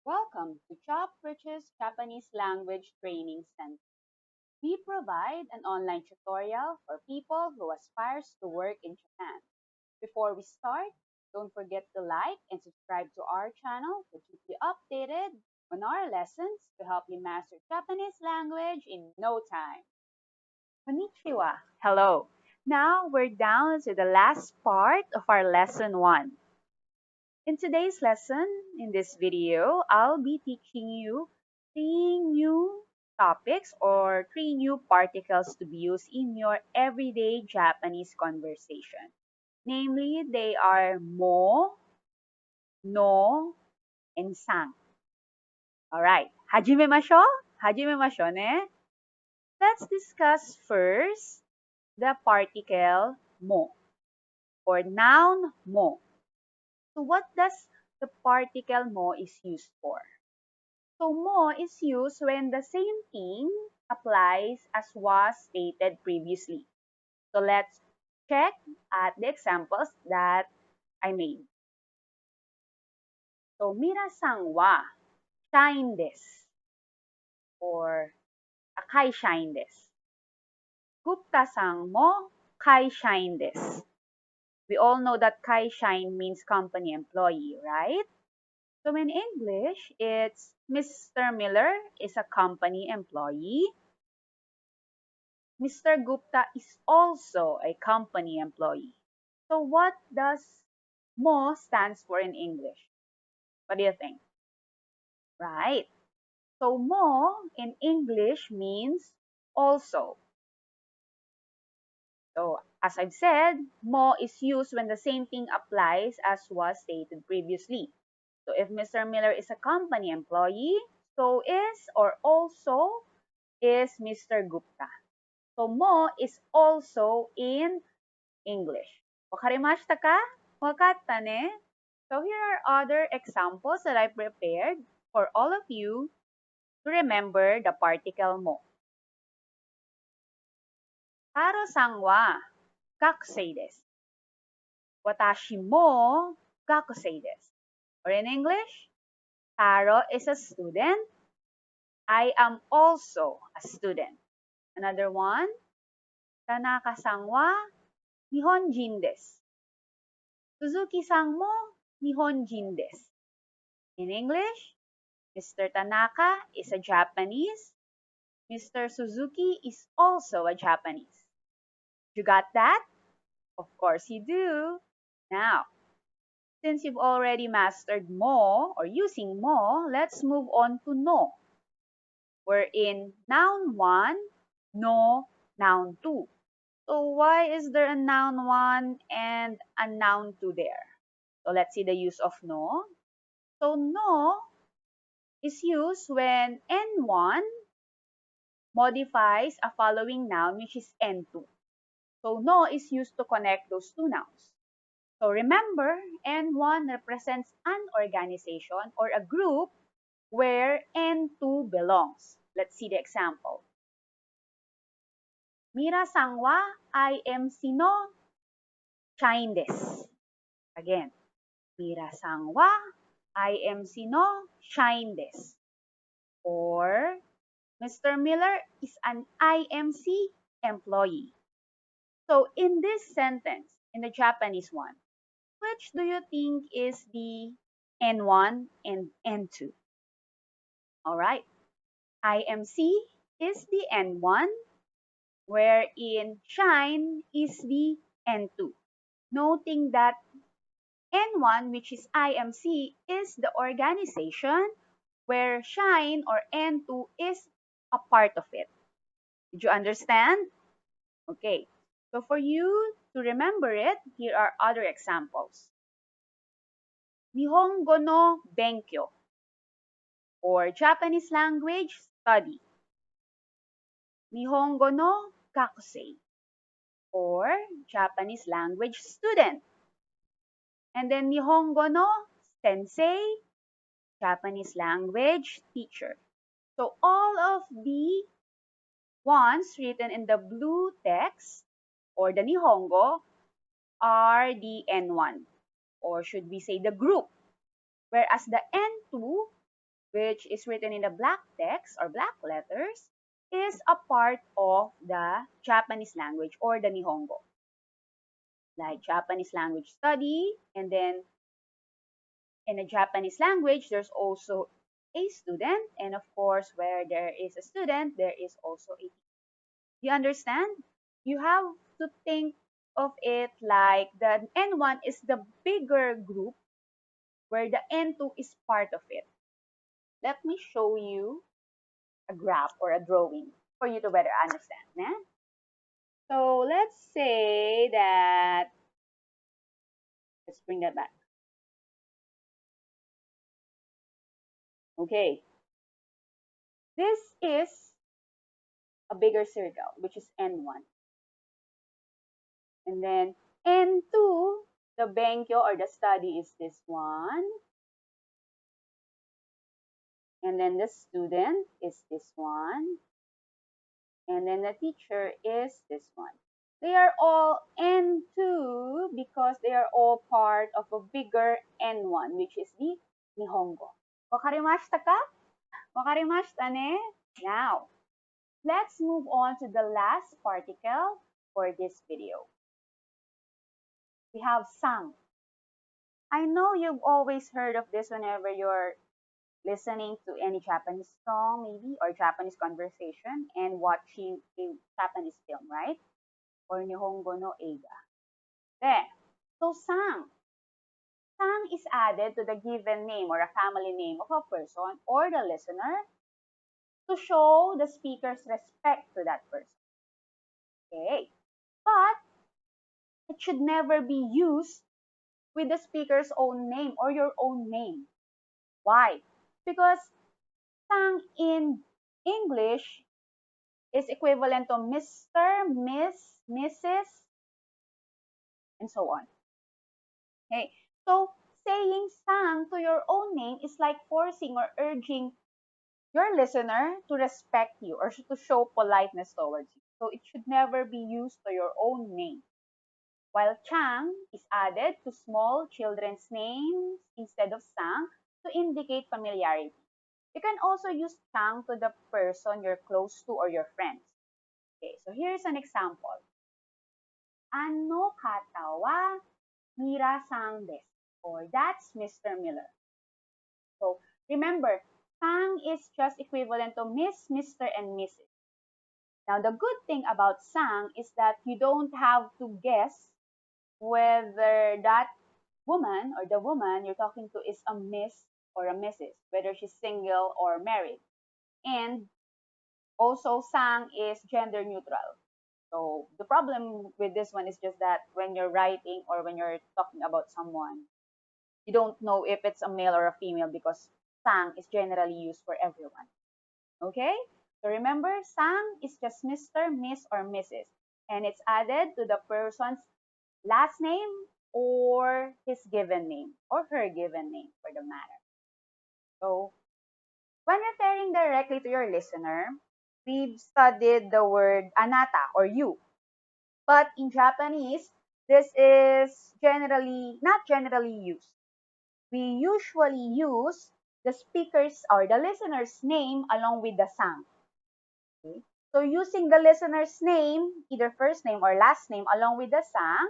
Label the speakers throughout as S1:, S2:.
S1: Welcome to Chop Rich's Japanese Language Training Center. We provide an online tutorial for people who aspires to work in Japan. Before we start, don't forget to like and subscribe to our channel to keep you updated on our lessons to help you master Japanese language in no time. Konnichiwa. Hello. Now we're down to the last part of our lesson 1. In today's lesson, in this video, I'll be teaching you 3 new topics or 3 new particles to be used in your everyday Japanese conversation. Namely, they are mo, no, and san. Alright, hajimemashou? Hajimemashou ne? Let's discuss first the particle mo or noun mo. So what does the particle mo is used for? So mo is used when the same thing applies as was stated previously. So let's check at the examples that I made. So minasan wa shine desu or akai shine desu. Gupta-san mo kai shine desu. We all know that kai shine means company employee, right? So in English, it's Mr. Miller is a company employee. Mr. Gupta is also a company employee. So what does mo stands for in English? What do you think? Right. So mo in English means also. So as I've said, mo is used when the same thing applies as was stated previously. So if Mr. Miller is a company employee, so is or also is Mr. Gupta. So mo is also in English. Wakarimashita ka? Wakatta ne? So here are other examples that I prepared for all of you to remember the particle mo. Taro-san wa gakusei desu. Watashi mo gakusei desu. Or in English, Taro is a student. I am also a student. Another one, Tanaka-san wa Nihonjin desu. Suzuki-san mo Nihonjin desu. In English, Mr. Tanaka is a Japanese. Mr. Suzuki is also a Japanese. You got that? Of course you do. Now, since you've already mastered mo or using mo, let's move on to no. We're in noun 1, no, noun 2. So why is there a noun 1 and a noun 2 there? So let's see the use of no. So no is used when N1 modifies a following noun which is N2. So no is used to connect those two nouns. So remember, N1 represents an organization or a group where N2 belongs. Let's see the example. Mira-san wa IMC no shain desu. Again, Mira-san wa IMC no shain desu. Or Mr. Miller is an IMC employee. So in this sentence, in the Japanese one, which do you think is the N1 and N2? All right, IMC is the N1, wherein shine is the N2. Noting that N1, which is IMC, is the organization where shine or N2 is a part of it. Did you understand? Okay, so for you to remember it, here are other examples. Nihongo no benkyo or Japanese language study. Nihongo no gakusei or Japanese language student. And then Nihongo no sensei, Japanese language teacher. So all of the ones written in the blue text or the Nihongo are the N1, or should we say the group, whereas the N2 which is written in the black text or black letters, is a part of the Japanese language or the Nihongo. Like Japanese language study, and then in the Japanese language, there's also a student, and of course, where there is a student, there is also a teacher. You understand? You have to think of it like the N1 is the bigger group where the N2 is part of it. Let me show you a graph or a drawing for you to better understand. Yeah? So let's say that, let's bring that back. Okay, this is a bigger circle, which is N1. And then N2, the Benkyo or the study is this one. And then the student is this one. And then the teacher is this one. They are all N2 because they are all part of a bigger N1, which is the Nihongo. Wakarimashita ka? Wakarimashita ne? Now, let's move on to the last particle for this video. We have sang. I know you've always heard of this whenever you're listening to any Japanese song, maybe, or Japanese conversation, and watching a Japanese film, right? Or Nihongo no eiga. Then, so sang. Sang is added to the given name or a family name of a person or the listener to show the speaker's respect to that person. Okay, but it should never be used with the speaker's own name or your own name. Why? Because sang in English is equivalent to Mr., Miss, Mrs., and so on. Okay, so saying sang to your own name is like forcing or urging your listener to respect you or to show politeness towards you. So it should never be used to your own name. While chang is added to small children's names instead of sang to indicate familiarity. You can also use chang to the person you're close to or your friends. Okay, so here's an example. Ano kata wa Mira-san desu, or that's Mr. Miller. So remember, sang is just equivalent to Miss, Mr., and Mrs. Now the good thing about sang is that you don't have to guess whether that woman or the woman you're talking to is a Miss or a Mrs., whether she's single or married. And also, sang is gender neutral. So the problem with this one is just that when you're writing or when you're talking about someone, you don't know if it's a male or a female because sang is generally used for everyone. Okay? So remember, sang is just Mr., Miss, or Mrs. And it's added to the person's last name or his given name or her given name for the matter. So when referring directly to your listener, we've studied the word anata or you. But in Japanese, this is generally not generally used. We usually use the speaker's or the listener's name along with the sang. Okay? So using the listener's name, either first name or last name along with the sang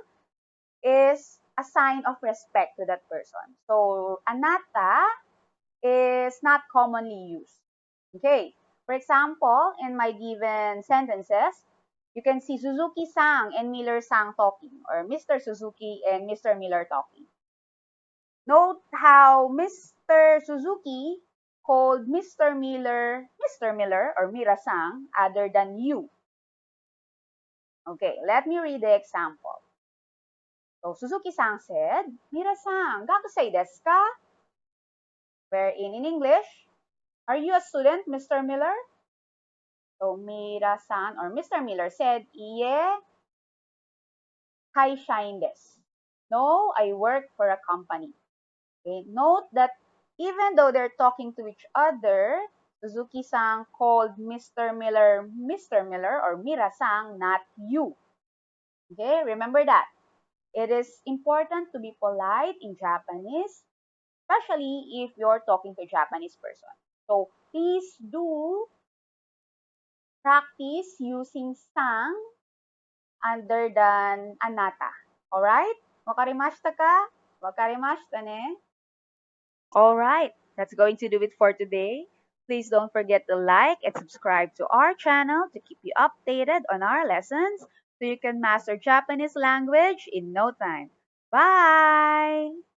S1: is a sign of respect to that person. So anata is not commonly used. Okay, for example, in my given sentences, you can see Suzuki-san and Miller-san talking, or Mr. Suzuki and Mr. Miller talking. Note how Mr. Suzuki called Mr. Miller or Mira-san other than you. Okay, let me read the example. So Suzuki-san said, Mira-san, gakusei desu ka? Wherein in English, are you a student, Mr. Miller? So Mira-san or Mr. Miller said, Iye, kaishain desu. No, I work for a company. Okay, note that even though they're talking to each other, Suzuki-san called Mr. Miller or Mira-san, not you. Okay, remember that. It is important to be polite in Japanese especially if you're talking to a Japanese person. So please do practice using sang other than anata. Alright? Wakarimashita ka? Wakarimashita ne? Alright, that's going to do it for today. Please don't forget to like and subscribe to our channel to keep you updated on our lessons so you can master Japanese language in no time. Bye!